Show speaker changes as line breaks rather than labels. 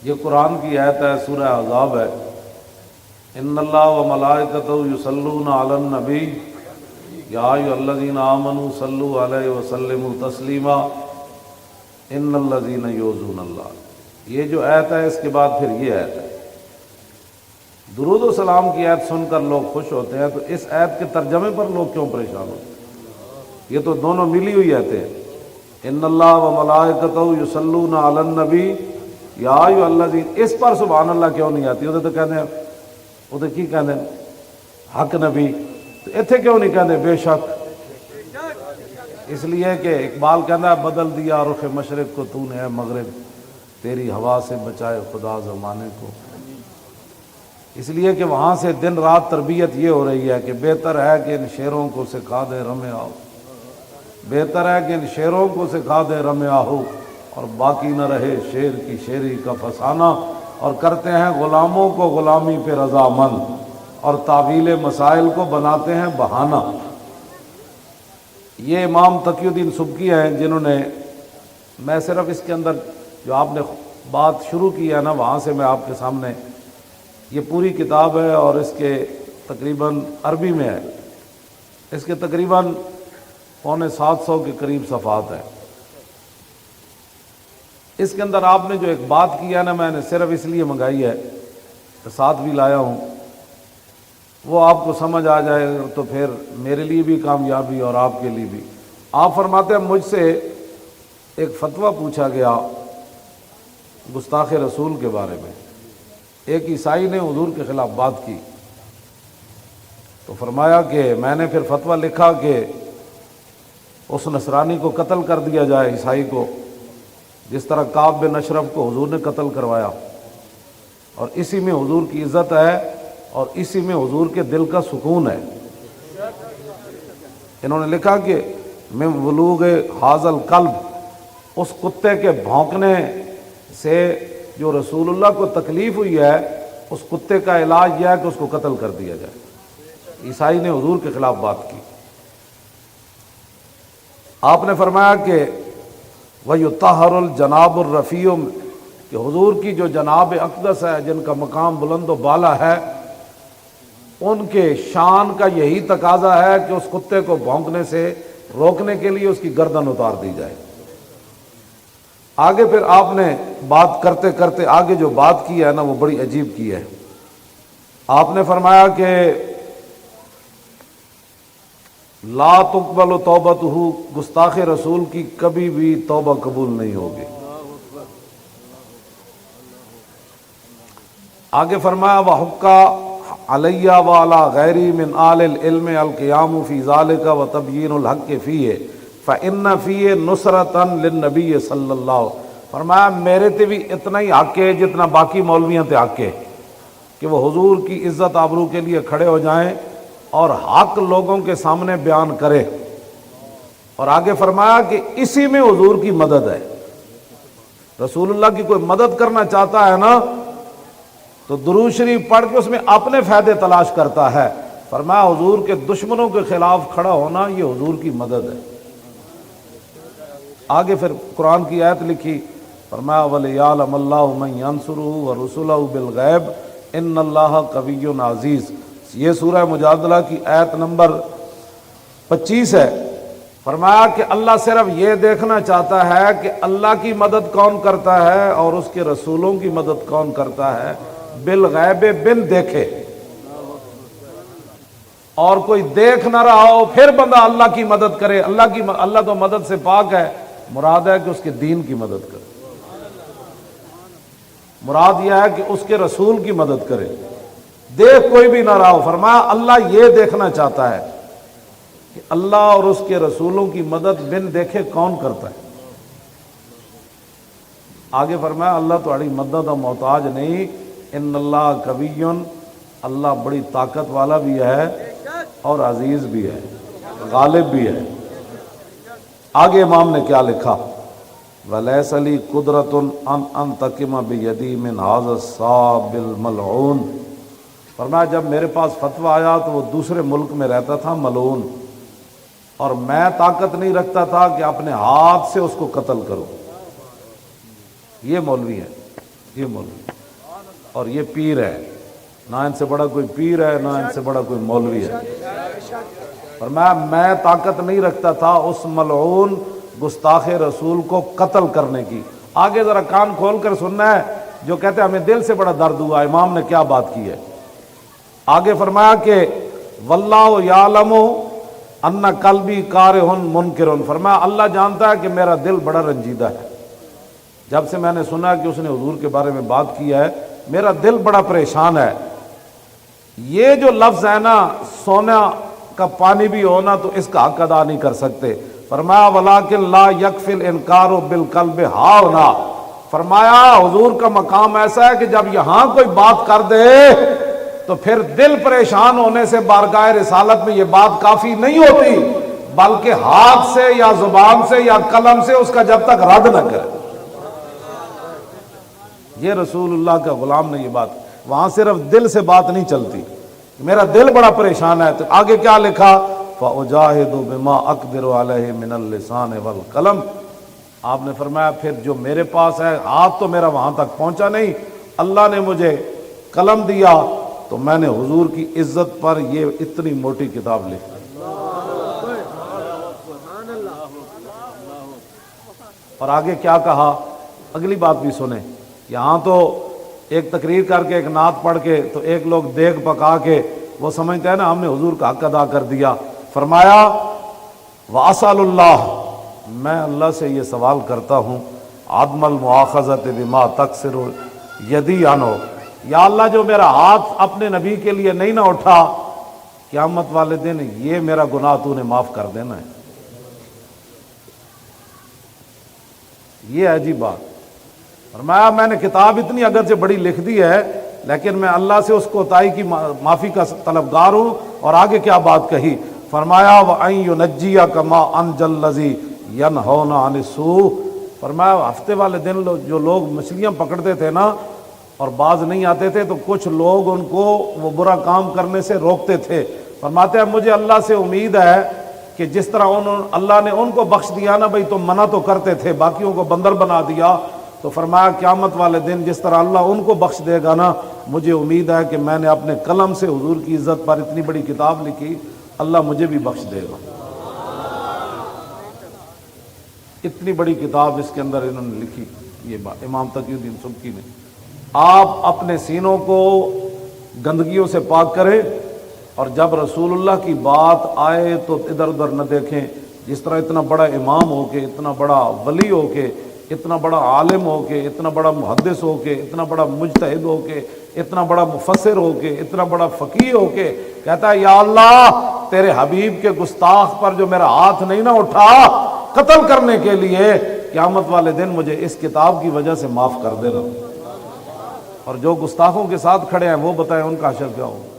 یہ قرآن کی آیت ہے، سورہ احزاب ہے۔ ان اللہ و ملائکتہ یصلون علی النبی یا ایھا الذین آمنوا صلوا علیہ وسلموا تسلیما ان الذین یؤذون اللہ۔ یہ جو آیت ہے اس کے بعد پھر یہ آیت ہے۔ درود و سلام کی آیت سن کر لوگ خوش ہوتے ہیں، تو اس آیت کے ترجمے پر لوگ کیوں پریشان ہوتے ہیں؟ یہ تو دونوں ملی ہوئی آیتیں ہیں۔ ان اللہ و ملائکتہ یصلون علی النبی یا ایھا الذین، اس پر سبحان اللہ کیوں نہیں آتی؟ وہ تو کہتے ہیں، وہ تو کی کہتے ہیں حق نبی، تو اتنے کیوں نہیں کہتے بے شک؟ اس لیے کہ اقبال کہنا ہے بدل دیا رخ مشرق کو تو نے اے مغرب، تیری ہوا سے بچائے خدا زمانے کو۔ اس لیے کہ وہاں سے دن رات تربیت یہ ہو رہی ہے کہ بہتر ہے کہ ان شعروں کو سکھا دے رمے آؤ، بہتر ہے کہ ان شعروں کو سکھا دے رمے آہو، اور باقی نہ رہے شعر کی شعری کا فسانہ، اور کرتے ہیں غلاموں کو غلامی پہ رضامند، اور تعویل مسائل کو بناتے ہیں بہانہ۔ یہ امام تقی الدین سبکی ہیں جنہوں نے، میں صرف اس کے اندر جو آپ نے بات شروع کی ہے نا وہاں سے میں آپ کے سامنے، یہ پوری کتاب ہے اور اس کے تقریباً عربی میں ہے، اس کے تقریباً 750 کے قریب صفحات ہیں۔ اس کے اندر آپ نے جو ایک بات کی ہے نا، میں نے صرف اس لیے منگائی ہے کہ ساتھ بھی لایا ہوں، وہ آپ کو سمجھ آ جائے تو پھر میرے لیے بھی کامیابی اور آپ کے لیے بھی۔ آپ فرماتے ہیں مجھ سے ایک فتویٰ پوچھا گیا گستاخ رسول کے بارے میں، ایک عیسائی نے حضور کے خلاف بات کی، تو فرمایا کہ میں نے پھر فتویٰ لکھا کہ اس نصرانی کو قتل کر دیا جائے، عیسائی کو، جس طرح کعب بن اشرف کو حضور نے قتل کروایا، اور اسی میں حضور کی عزت ہے اور اسی میں حضور کے دل کا سکون ہے۔ انہوں نے لکھا کہ من ولوغ ھذا الکلب، اس کتے کے بھونکنے سے جو رسول اللہ کو تکلیف ہوئی ہے، اس کتے کا علاج یہ ہے کہ اس کو قتل کر دیا جائے۔ عیسائی نے حضور کے خلاف بات کی۔ آپ نے فرمایا کہ وَيُطَہَّرُ الْجَنَابُ الرَّفِيعُ، کہ حضور کی جو جناب اقدس ہے، جن کا مقام بلند و بالا ہے، ان کے شان کا یہی تقاضا ہے کہ اس کتے کو بھونکنے سے روکنے کے لیے اس کی گردن اتار دی جائے۔ آگے پھر آپ نے بات کرتے کرتے آگے جو بات کی ہے نا وہ بڑی عجیب کی ہے۔ آپ نے فرمایا کہ لا تقبل توبتہ، گستاخ رسول کی کبھی بھی توبہ قبول نہیں ہوگی۔ آگے فرمایا وَحُقَّ علیہ وعلی غیری من آل العلم القیام فی ذالک وتبیین الحق فیہ فإن فیہ نصرۃ للنبی صلی اللہ علیہ وسلم، فرمایا میرے تے بھی اتنا ہی حق ہے جتنا باقی مولویوں تے حق ہے کہ وہ حضور کی عزت آبرو کے لیے کھڑے ہو جائیں اور حق لوگوں کے سامنے بیان کرے۔ اور آگے فرمایا کہ اسی میں حضور کی مدد ہے۔ رسول اللہ کی کوئی مدد کرنا چاہتا ہے نا تو درود شریف پڑھ کے اس میں اپنے فائدے تلاش کرتا ہے۔ فرمایا حضور کے دشمنوں کے خلاف کھڑا ہونا یہ حضور کی مدد ہے۔ آگے پھر قرآن کی آیت لکھی، فرمایا وَلِيَعْلَمَ اللَّهُ مَن يَنصُرُهُ وَرُسُلَهُ بِالْغَیبِ إِنَّ اللَّهَ قَوِیٌّ عَزِیزٌ۔ یہ سورہ مجادلہ کی آیت نمبر 25 ہے۔ فرمایا کہ اللہ صرف یہ دیکھنا چاہتا ہے کہ اللہ کی مدد کون کرتا ہے اور اس کے رسولوں کی مدد کون کرتا ہے، بالغیب، بن دیکھے۔ اور کوئی دیکھ نہ رہا ہو پھر بندہ اللہ کی مدد کرے، اللہ تو مدد سے پاک ہے، مراد ہے کہ اس کے دین کی مدد کرے، مراد یہ ہے کہ اس کے رسول کی مدد کرے، دیکھ کوئی بھی نہ رہا ہو۔ فرمایا اللہ یہ دیکھنا چاہتا ہے کہ اللہ اور اس کے رسولوں کی مدد بن دیکھے کون کرتا ہے۔ آگے فرمایا اللہ تمہاری مدد کا محتاج نہیں، ان اللہ قوی، اللہ بڑی طاقت والا بھی ہے اور عزیز بھی ہے، غالب بھی ہے۔ آگے امام نے کیا لکھا، وَلَيْسَ لِي قُدْرَةٌ أَنْ أَنْتَقِمَ بِيَدِي مِنْ هَذَا الصَّابِّ الْمَلْعُونِ۔ فرمایا جب میرے پاس فتویٰ آیا تو وہ دوسرے ملک میں رہتا تھا، ملعون، اور میں طاقت نہیں رکھتا تھا کہ اپنے ہاتھ سے اس کو قتل کروں۔ یہ مولوی ہے، یہ مولوی اور یہ پیر ہے، نہ ان سے بڑا کوئی پیر ہے نہ ان سے بڑا کوئی مولوی ہے۔ اور میں طاقت نہیں رکھتا تھا اس ملعون گستاخ رسول کو قتل کرنے کی۔ آگے ذرا کان کھول کر سننا ہے، جو کہتے ہیں ہمیں دل سے بڑا درد ہوا امام نے کیا بات کی ہے۔ آگے فرمایا کہ واللہ یعلم ان قلبی کارہ منکر، فرمایا اللہ جانتا ہے کہ میرا دل بڑا رنجیدہ ہے۔ جب سے میں نے سنا کہ اس نے حضور کے بارے میں بات کی ہے میرا دل بڑا پریشان ہے۔ یہ جو لفظ ہے نا، سونا کا پانی بھی ہونا تو اس کا حق ادا نہیں کر سکتے۔ فرمایا ولیکن لا یکفی الانکار بالقلب ہاؤنا، فرمایا حضور کا مقام ایسا ہے کہ جب یہاں کوئی بات کر دے تو پھر دل پریشان ہونے سے بارگاہ رسالت میں یہ بات کافی نہیں ہوتی، بلکہ ہاتھ سے یا زبان سے یا قلم سے اس کا جب تک رد نہ کرے۔ یہ رسول اللہ کا غلام نے یہ بات، وہاں صرف دل سے بات نہیں چلتی، میرا دل بڑا پریشان ہے۔ تو آگے کیا لکھا؟ فَأُجَاهِدُ بِمَا أَقْدِرُ عَلَيْهِ مِنَ اللِّسَانِ وَالْقَلَمِ، آپ نے فرمایا پھر جو میرے پاس ہے، ہاتھ تو میرا وہاں تک پہنچا نہیں، اللہ نے مجھے قلم دیا تو میں نے حضور کی عزت پر یہ اتنی موٹی کتاب لکھی۔ اور آگے کیا کہا، اگلی بات بھی سنیں۔ یہاں تو ایک تقریر کر کے ایک نعت پڑھ کے تو ایک لوگ دیگ پکا کے وہ سمجھتے ہیں نا ہم نے حضور کا حق ادا کر دیا۔ فرمایا وَأَسْأَلُ اللَّهَ، میں اللہ سے یہ سوال کرتا ہوں، عدم المؤاخذۃ بما تقصر یدی عنہ، یا اللہ جو میرا ہاتھ اپنے نبی کے لیے نہیں نہ اٹھا، قیامت والے دن یہ میرا گناہ تو نے معاف کر دینا ہے۔ یہ عجیب بات۔ فرمایا میں نے کتاب اتنی اگرچہ بڑی لکھ دی ہے لیکن میں اللہ سے اس کوتاہی کی معافی کا طلبگار ہوں۔ اور آگے کیا بات کہی، فرمایا وَأَن يُنَجِّيَكَ مَا أَنجَى الَّذِي يَنْهَوْنَ عَنِ السُّوءِ، فرمایا ہفتے والے دن جو لوگ مچھلیاں پکڑتے تھے نا اور باز نہیں آتے تھے تو کچھ لوگ ان کو وہ برا کام کرنے سے روکتے تھے۔ فرماتے ہیں مجھے اللہ سے امید ہے کہ جس طرح اللہ نے ان کو بخش دیا نا، بھئی تم منع تو کرتے تھے باقیوں کو بندر بنا دیا، تو فرمایا قیامت والے دن جس طرح اللہ ان کو بخش دے گا نا، مجھے امید ہے کہ میں نے اپنے قلم سے حضور کی عزت پر اتنی بڑی کتاب لکھی، اللہ مجھے بھی بخش دے گا۔ اتنی بڑی کتاب اس کے اندر انہوں نے لکھی، یہ بات امام تقی الدین سبکی نے۔ آپ اپنے سینوں کو گندگیوں سے پاک کریں اور جب رسول اللہ کی بات آئے تو ادھر ادھر نہ دیکھیں۔ جس طرح اتنا بڑا امام ہو کے، اتنا بڑا ولی ہو کے، اتنا بڑا عالم ہو کے، اتنا بڑا محدث ہو کے، اتنا بڑا مجتہد ہو کے، اتنا بڑا مفسر ہو کے، اتنا بڑا فقیہ ہو کے کہتا ہے یا اللہ تیرے حبیب کے گستاخ پر جو میرا ہاتھ نہیں نہ اٹھا قتل کرنے کے لیے، قیامت والے دن مجھے اس کتاب کی وجہ سے معاف کر دے رہا۔ اور جو گستاخوں کے ساتھ کھڑے ہیں وہ بتائیں ان کا حشر کیا ہوگا۔